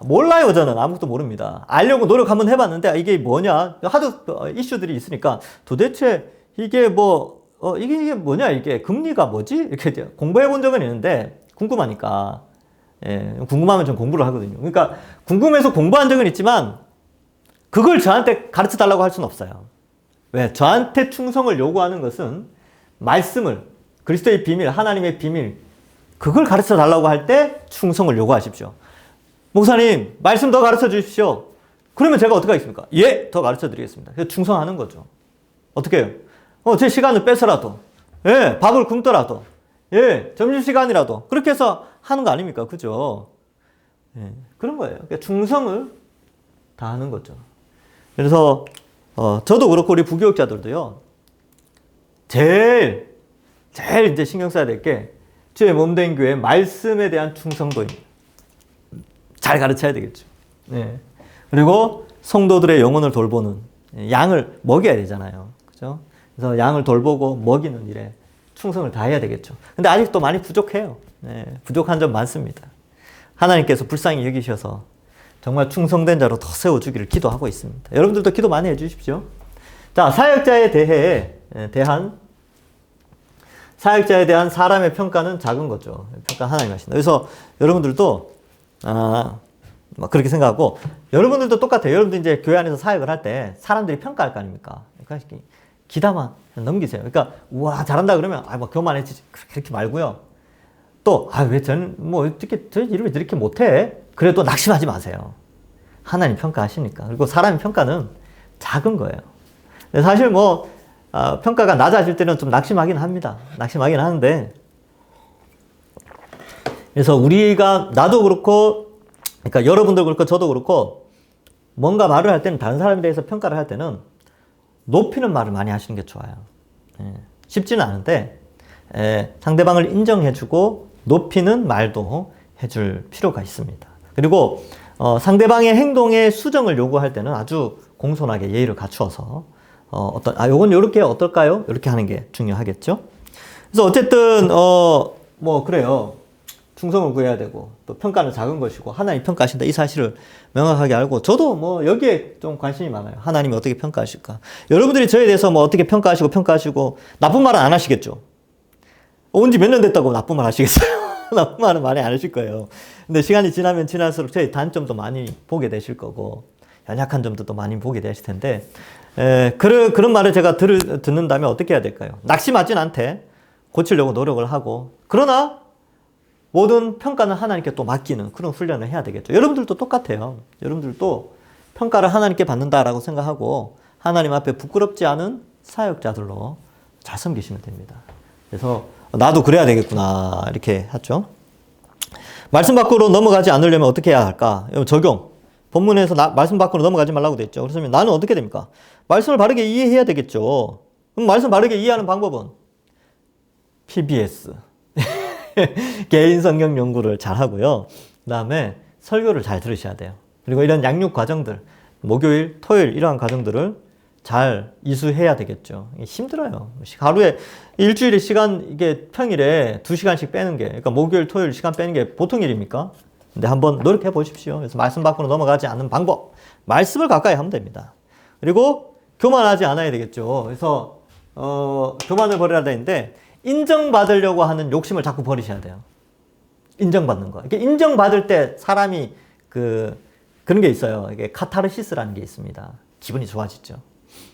몰라요. 저는 아무것도 모릅니다. 알려고 노력 한번 해봤는데 이게 뭐냐? 하도 이슈들이 있으니까 도대체 이게 뭐 이게 뭐냐? 이게 금리가 뭐지? 이렇게 공부해 본 적은 있는데 궁금하니까. 궁금하면 좀 공부를 하거든요. 그러니까 궁금해서 공부한 적은 있지만 그걸 저한테 가르쳐 달라고 할 수는 없어요. 왜? 저한테 충성을 요구하는 것은 말씀을, 그리스도의 비밀, 하나님의 비밀, 그걸 가르쳐 달라고 할 때 충성을 요구하십시오. 목사님, 말씀 더 가르쳐 주십시오. 그러면 제가 어떻게 하겠습니까? 예, 더 가르쳐 드리겠습니다. 그래서 충성하는 거죠. 어떻게 해요? 제 시간을 뺏어라도, 밥을 굶더라도, 점심시간이라도, 그렇게 해서 하는 거 아닙니까? 그죠? 그런 거예요. 그러니까 충성을 다하는 거죠. 그래서, 저도 그렇고 우리 부교육자들도요, 제일 이제 신경 써야 될 게, 주의 몸된 교회 말씀에 대한 충성도입니다. 잘 가르쳐야 되겠죠. 그리고 성도들의 영혼을 돌보는, 양을 먹여야 되잖아요. 그죠? 그래서 양을 돌보고 먹이는 일에 충성을 다해야 되겠죠. 근데 아직도 많이 부족해요. 부족한 점 많습니다. 하나님께서 불쌍히 여기셔서 정말 충성된 자로 더 세워주기를 기도하고 있습니다. 여러분들도 기도 많이 해주십시오. 자, 사역자에 대한 사람의 평가는 작은 거죠. 평가 하나님 하신다. 그래서 여러분들도 그렇게 생각하고, 여러분들도 똑같아요. 여러분들 이제 교회 안에서 사역을 할 때 사람들이 평가할 거 아닙니까? 그러니까 기다만 넘기세요. 그러니까 우와 잘한다 그러면 뭐 교만해지지 그렇게 말고요. 또 왜 저는 뭐 어떻게 저 이름이 이렇게 못해? 그래도 낙심하지 마세요. 하나님 평가하시니까. 그리고 사람의 평가는 작은 거예요. 사실 뭐 평가가 낮아질 때는 좀 낙심하긴 합니다. 낙심하긴 하는데, 그래서 나도 그렇고, 그러니까 여러분도 그렇고 저도 그렇고, 뭔가 말을 할 때는, 다른 사람에 대해서 평가를 할 때는 높이는 말을 많이 하시는 게 좋아요. 쉽지는 않은데 상대방을 인정해주고 높이는 말도 해줄 필요가 있습니다. 그리고 상대방의 행동에 수정을 요구할 때는 아주 공손하게 예의를 갖추어서 요건 요렇게 어떨까요? 이렇게 하는 게 중요하겠죠. 그래서 어쨌든 뭐 그래요. 충성을 구해야 되고, 또 평가는 작은 것이고 하나님 평가하신다, 이 사실을 명확하게 알고, 저도 뭐 여기에 좀 관심이 많아요. 하나님이 어떻게 평가하실까. 여러분들이 저에 대해서 뭐 어떻게 평가하시고 나쁜 말은 안 하시겠죠. 온 지 몇 년 됐다고 나쁜 말 하시겠어요? 나쁜 말은 많이 안 하실 거예요. 근데 시간이 지나면 지날수록 저희 단점도 많이 보게 되실 거고, 연약한 점도 많이 보게 되실 텐데, 그런 말을 제가 듣는다면 어떻게 해야 될까요? 낙심하진 않되 고치려고 노력을 하고, 그러나 모든 평가는 하나님께 또 맡기는 그런 훈련을 해야 되겠죠. 여러분들도 똑같아요. 여러분들도 평가를 하나님께 받는다라고 생각하고 하나님 앞에 부끄럽지 않은 사역자들로 잘 섬기시면 됩니다. 그래서 나도 그래야 되겠구나 이렇게 하죠. 말씀 밖으로 넘어가지 않으려면 어떻게 해야 할까? 적용. 본문에서 말씀 밖으로 넘어가지 말라고 돼 있죠. 그래서 나는 어떻게 됩니까? 말씀을 바르게 이해해야 되겠죠. 그럼 말씀 바르게 이해하는 방법은 PBS. 개인 성경 연구를 잘 하고요. 그 다음에 설교를 잘 들으셔야 돼요. 그리고 이런 양육 과정들, 목요일, 토요일 이러한 과정들을 잘 이수해야 되겠죠. 힘들어요. 하루에 일주일에 시간, 이게 평일에 2시간씩 빼는 게, 그러니까 목요일, 토요일 시간 빼는 게 보통 일입니까? 근데 한번 노력해 보십시오. 그래서 말씀 밖으로 넘어가지 않는 방법, 말씀을 가까이 하면 됩니다. 그리고 교만하지 않아야 되겠죠. 그래서 교만을 버려야 되는데, 인정받으려고 하는 욕심을 자꾸 버리셔야 돼요. 인정받는 거. 이게 인정받을 때 사람이 그런 게 있어요. 이게 카타르시스라는 게 있습니다. 기분이 좋아지죠.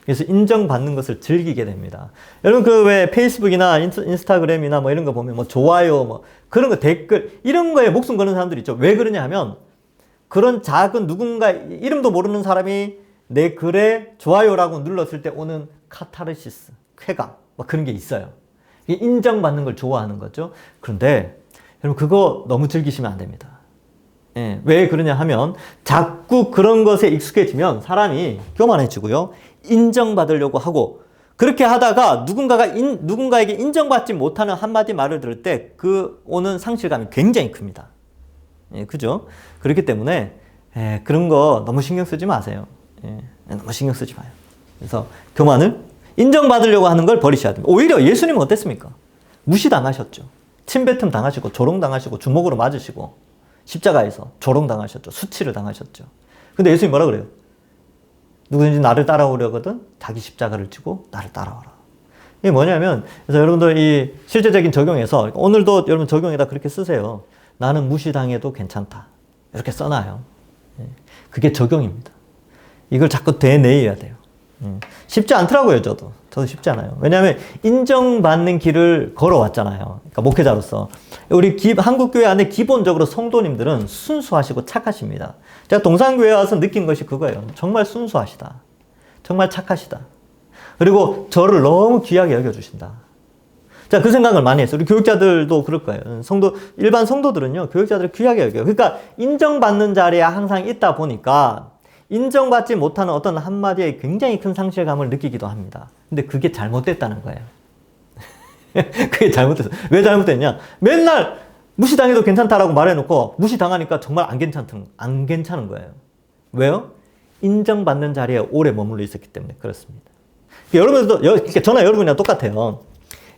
그래서 인정받는 것을 즐기게 됩니다. 여러분 왜 페이스북이나 인스타그램이나 뭐 이런 거 보면 뭐 좋아요 뭐 그런 거 댓글 이런 거에 목숨 거는 사람들이 있죠. 왜 그러냐 하면 그런 작은 누군가 이름도 모르는 사람이 내 글에 좋아요라고 눌렀을 때 오는 카타르시스, 쾌감 뭐 그런 게 있어요. 인정받는 걸 좋아하는 거죠. 그런데 여러분 그거 너무 즐기시면 안 됩니다. 왜 그러냐 하면 자꾸 그런 것에 익숙해지면 사람이 교만해지고요. 인정받으려고 하고, 그렇게 하다가 누군가에게 인정받지 못하는 한마디 말을 들을 때 그 오는 상실감이 굉장히 큽니다. 그죠? 그렇기 때문에 그런 거 너무 신경 쓰지 마세요. 너무 신경 쓰지 마요. 그래서 교만을 인정받으려고 하는 걸 버리셔야 됩니다. 오히려 예수님은 어땠습니까? 무시당하셨죠. 침뱉음 당하시고 조롱당하시고 주먹으로 맞으시고 십자가에서 조롱당하셨죠. 수치를 당하셨죠. 근데 예수님이 뭐라 그래요? 누구든지 나를 따라오려거든 자기 십자가를 지고 나를 따라오라. 이게 뭐냐면, 그래서 여러분들 이 실제적인 적용에서 오늘도 여러분 적용에다 그렇게 쓰세요. 나는 무시당해도 괜찮다. 이렇게 써놔요. 그게 적용입니다. 이걸 자꾸 되뇌어야 돼요. 쉽지 않더라고요, 저도 쉽지 않아요. 왜냐하면 인정받는 길을 걸어왔잖아요. 그러니까 목회자로서. 우리 한국교회 안에 기본적으로 성도님들은 순수하시고 착하십니다. 제가 동산교회 와서 느낀 것이 그거예요. 정말 순수하시다. 정말 착하시다. 그리고 저를 너무 귀하게 여겨주신다. 자, 그 생각을 많이 했어요. 우리 교육자들도 그럴 거예요. 일반 성도들은요, 교육자들을 귀하게 여겨요. 그러니까 인정받는 자리에 항상 있다 보니까 인정받지 못하는 어떤 한마디에 굉장히 큰 상실감을 느끼기도 합니다. 근데 그게 잘못됐다는 거예요. 그게 잘못됐어. 왜 잘못됐냐? 맨날 무시당해도 괜찮다라고 말해놓고 무시당하니까 정말 안 괜찮은 거예요. 왜요? 인정받는 자리에 오래 머물러 있었기 때문에 그렇습니다. 여러분들도, 저나 여러분이랑 똑같아요.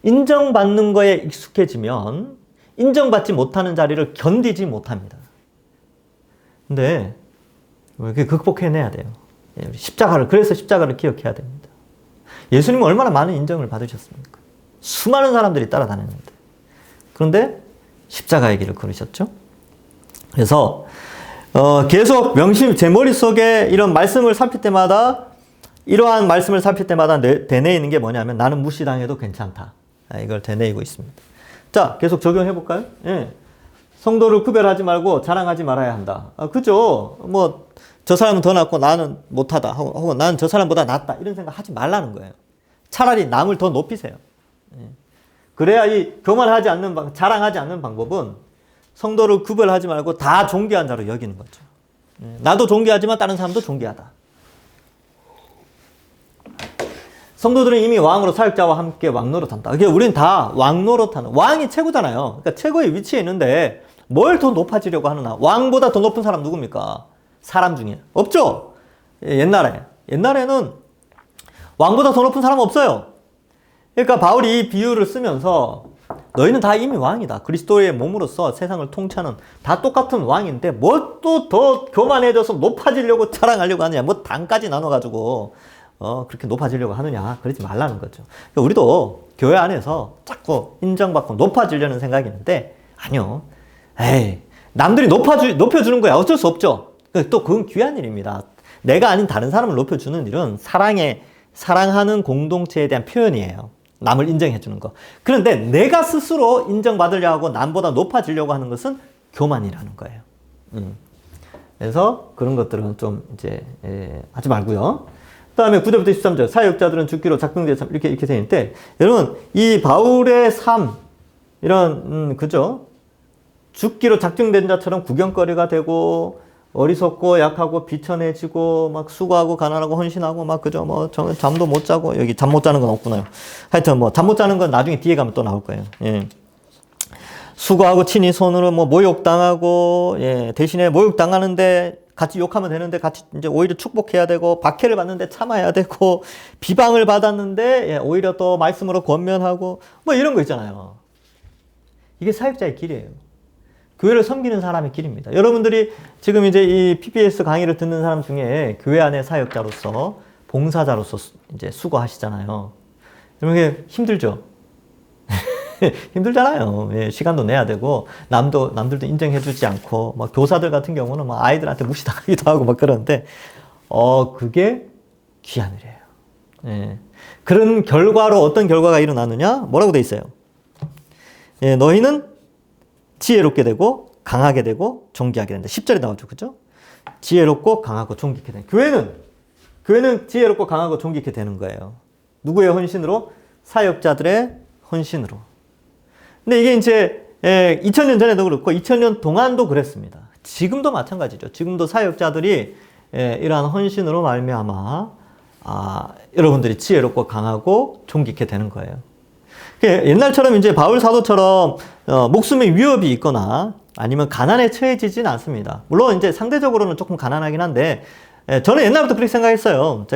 인정받는 거에 익숙해지면 인정받지 못하는 자리를 견디지 못합니다. 근데 그게 극복해내야 돼요. 그래서 십자가를 기억해야 됩니다. 예수님은 얼마나 많은 인정을 받으셨습니까? 수많은 사람들이 따라다녔는데. 그런데 십자가의 길을 걸으셨죠. 그래서 계속 제 머릿속에 이런 말씀을 살필 때마다 이러한 말씀을 살필 때마다 되뇌이는 게 뭐냐면 나는 무시당해도 괜찮다. 이걸 되뇌이고 있습니다. 자, 계속 적용해 볼까요? 예. 성도를 구별하지 말고 자랑하지 말아야 한다. 그죠? 뭐 저 사람은 더 낫고 나는 못하다. 혹은 나는 저 사람보다 낫다. 이런 생각 하지 말라는 거예요. 차라리 남을 더 높이세요. 예. 그래야 이 교만하지 않는 자랑하지 않는 방법은 성도를 구별하지 말고 다 존귀한 자로 여기는 거죠. 예. 나도 존귀하지만 다른 사람도 존귀하다. 성도들은 이미 왕으로 사역자와 함께 왕노릇한다. 그러니까 우리는 다 왕노릇하는, 왕이 최고잖아요. 그러니까 최고의 위치에 있는데 뭘 더 높아지려고 하느냐. 왕보다 더 높은 사람 누굽니까? 사람 중에. 없죠? 옛날에는 왕보다 더 높은 사람 없어요. 그러니까 바울이 이 비유를 쓰면서 너희는 다 이미 왕이다. 그리스도의 몸으로서 세상을 통치하는 다 똑같은 왕인데 뭐 또 더 교만해져서 높아지려고 자랑하려고 하느냐. 뭐 당까지 나눠가지고 그렇게 높아지려고 하느냐. 그러지 말라는 거죠. 그러니까 우리도 교회 안에서 자꾸 인정받고 높아지려는 생각이 있는데 아니요. 남들이 높여주는 거야. 어쩔 수 없죠. 또 그건 귀한 일입니다. 내가 아닌 다른 사람을 높여주는 일은 사랑하는 공동체에 대한 표현이에요. 남을 인정해주는 거. 그런데 내가 스스로 인정받으려고 하고 남보다 높아지려고 하는 것은 교만이라는 거예요. 그래서 그런 것들은 좀 이제 하지 말고요. 그 다음에 9절부터 13절 사역자들은 죽기로 작정되어 이렇게 되어 있는데 여러분 이 바울의 삶 이런 그죠? 죽기로 작정된 자처럼 구경거리가 되고 어리석고 약하고 비천해지고 막 수고하고 가난하고 헌신하고 막 그죠? 뭐 잠도 못 자고 여기 잠 못 자는 건 없구나요. 하여튼 뭐 잠 못 자는 건 나중에 뒤에 가면 또 나올 거예요. 예. 수고하고 친히 손으로 뭐 모욕당하고 대신에 모욕당하는데 같이 욕하면 되는데 같이 이제 오히려 축복해야 되고 박해를 받는데 참아야 되고 비방을 받았는데 오히려 또 말씀으로 권면하고 뭐 이런 거 있잖아요. 이게 사역자의 길이에요. 교회를 섬기는 사람의 길입니다. 여러분들이 지금 이제 이 PBS 강의를 듣는 사람 중에 교회 안의 사역자로서 봉사자로서 이제 수고하시잖아요. 여러분 힘들죠? 힘들잖아요. 시간도 내야 되고 남들도 인정해주지 않고 막 교사들 같은 경우는 막 아이들한테 무시당하기도 하고 막 그러는데 그게 귀한 일이에요. 그런 결과로 어떤 결과가 일어나느냐? 뭐라고 돼 있어요? 너희는 지혜롭게 되고 강하게 되고 존귀하게 된다. 10절에 나오죠. 그죠? 지혜롭고 강하고 존귀하게 된다. 교회는 지혜롭고 강하고 존귀하게 되는 거예요. 누구의 헌신으로? 사역자들의 헌신으로. 근데 이게 이제 2000년 전에도 그렇고 2000년 동안도 그랬습니다. 지금도 마찬가지죠. 지금도 사역자들이 이러한 헌신으로 말미암아 여러분들이 지혜롭고 강하고 존귀하게 되는 거예요. 옛날처럼 이제 바울 사도처럼 목숨의 위협이 있거나 아니면 가난에 처해지진 않습니다. 물론 이제 상대적으로는 조금 가난하긴 한데 저는 옛날부터 그렇게 생각했어요.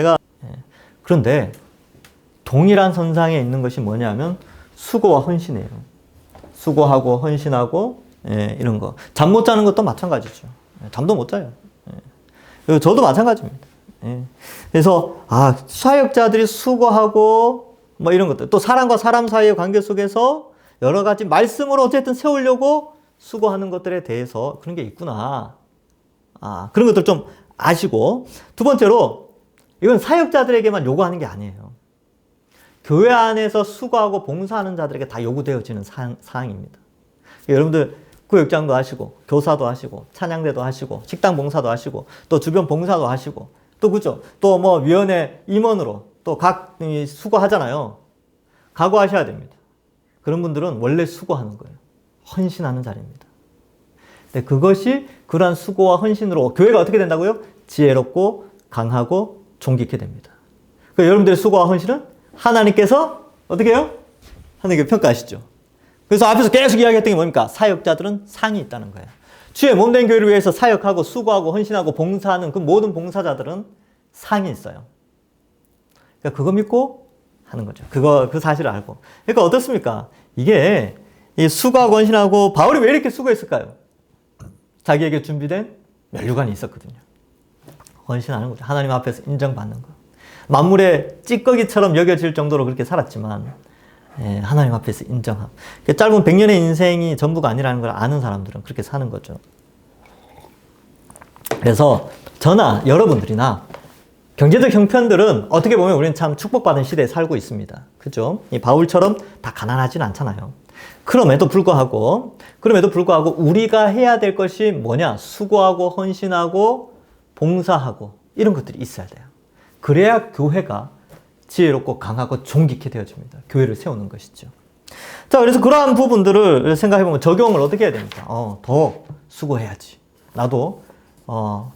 그런데 동일한 선상에 있는 것이 뭐냐면 수고와 헌신이에요. 수고하고 헌신하고 이런 거. 잠 못 자는 것도 마찬가지죠. 잠도 못 자요. 저도 마찬가지입니다. 그래서 사역자들이 수고하고 뭐 이런 것들 또 사람과 사람 사이의 관계 속에서 여러 가지 말씀으로 어쨌든 세우려고 수고하는 것들에 대해서 그런 게 있구나. 그런 것들 좀 아시고 두 번째로 이건 사역자들에게만 요구하는 게 아니에요. 교회 안에서 수고하고 봉사하는 자들에게 다 요구되어지는 사항입니다. 여러분들 구역장도 하시고 교사도 하시고 찬양대도 하시고 식당 봉사도 하시고 또 주변 봉사도 하시고 또 그죠? 또 뭐 위원회 임원으로 또 각 수고하잖아요. 각오하셔야 됩니다. 그런 분들은 원래 수고하는 거예요. 헌신하는 자리입니다. 근데 그것이 그러한 수고와 헌신으로 교회가 어떻게 된다고요? 지혜롭고 강하고 존귀케 됩니다. 그러니까 여러분들의 수고와 헌신은 하나님께서 어떻게 해요? 하나님께 평가하시죠. 그래서 앞에서 계속 이야기했던 게 뭡니까? 사역자들은 상이 있다는 거예요. 주의 몸된 교회를 위해서 사역하고 수고하고 헌신하고 봉사하는 그 모든 봉사자들은 상이 있어요. 그러니까 그거 믿고 하는 거죠. 그 사실을 알고. 그러니까 어떻습니까? 이게 이 수고하고 헌신하고 바울이 왜 이렇게 수고했을까요? 자기에게 준비된 면류관이 있었거든요. 헌신하는 거죠. 하나님 앞에서 인정받는 거. 만물의 찌꺼기처럼 여겨질 정도로 그렇게 살았지만 하나님 앞에서 인정함. 짧은 100년의 인생이 전부가 아니라는 걸 아는 사람들은 그렇게 사는 거죠. 그래서 저나 여러분들이나 경제적 형편들은 어떻게 보면 우리는 참 축복받은 시대에 살고 있습니다. 그죠? 이 바울처럼 다 가난하진 않잖아요. 그럼에도 불구하고 우리가 해야 될 것이 뭐냐? 수고하고 헌신하고 봉사하고 이런 것들이 있어야 돼요. 그래야 교회가 지혜롭고 강하고 존귀케 되어집니다. 교회를 세우는 것이죠. 자, 그래서 그러한 부분들을 생각해보면 적용을 어떻게 해야 됩니까? 더 수고해야지. 나도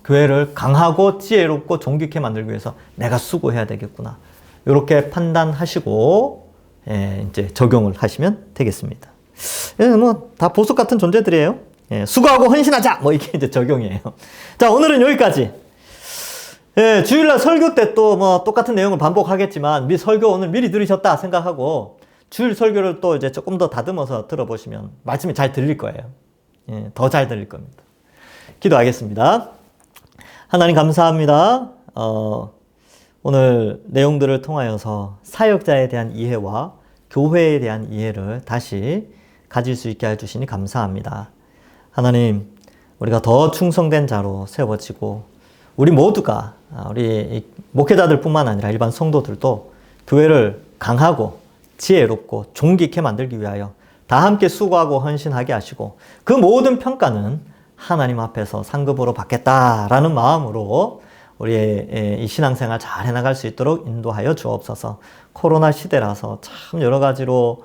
교회를 강하고 지혜롭고 존귀케 만들기 위해서 내가 수고해야 되겠구나. 이렇게 판단하시고 이제 적용을 하시면 되겠습니다. 뭐 다 보석 같은 존재들이에요. 수고하고 헌신하자. 뭐 이게 이제 적용이에요. 자, 오늘은 여기까지. 주일날 설교 때 또 뭐 똑같은 내용을 반복하겠지만 설교 오늘 미리 들으셨다 생각하고 주일 설교를 또 이제 조금 더 다듬어서 들어보시면 말씀이 잘 들릴 거예요. 더 잘 들릴 겁니다. 기도하겠습니다. 하나님 감사합니다. 오늘 내용들을 통하여서 사역자에 대한 이해와 교회에 대한 이해를 다시 가질 수 있게 해주시니 감사합니다. 하나님, 우리가 더 충성된 자로 세워지고 우리 모두가 우리 목회자들뿐만 아니라 일반 성도들도 교회를 강하고 지혜롭고 존귀케 만들기 위하여 다 함께 수고하고 헌신하게 하시고 그 모든 평가는 하나님 앞에서 상급으로 받겠다라는 마음으로 우리의 이 신앙생활 잘 해나갈 수 있도록 인도하여 주옵소서. 코로나 시대라서 참 여러 가지로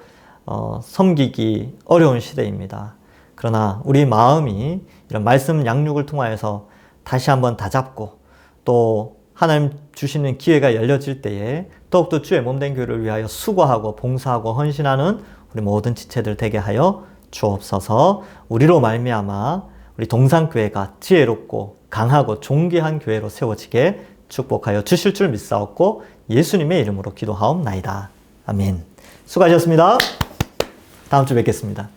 섬기기 어려운 시대입니다. 그러나 우리 마음이 이런 말씀 양육을 통하여서 다시 한번 다잡고 또 하나님 주시는 기회가 열려질 때에 더욱더 주의 몸된 교회를 위하여 수고하고 봉사하고 헌신하는 우리 모든 지체들 되게 하여 주옵소서. 우리로 말미암아 우리 동산교회가 지혜롭고 강하고 존귀한 교회로 세워지게 축복하여 주실 줄 믿사옵고 예수님의 이름으로 기도하옵나이다. 아멘. 수고하셨습니다. 다음 주 뵙겠습니다.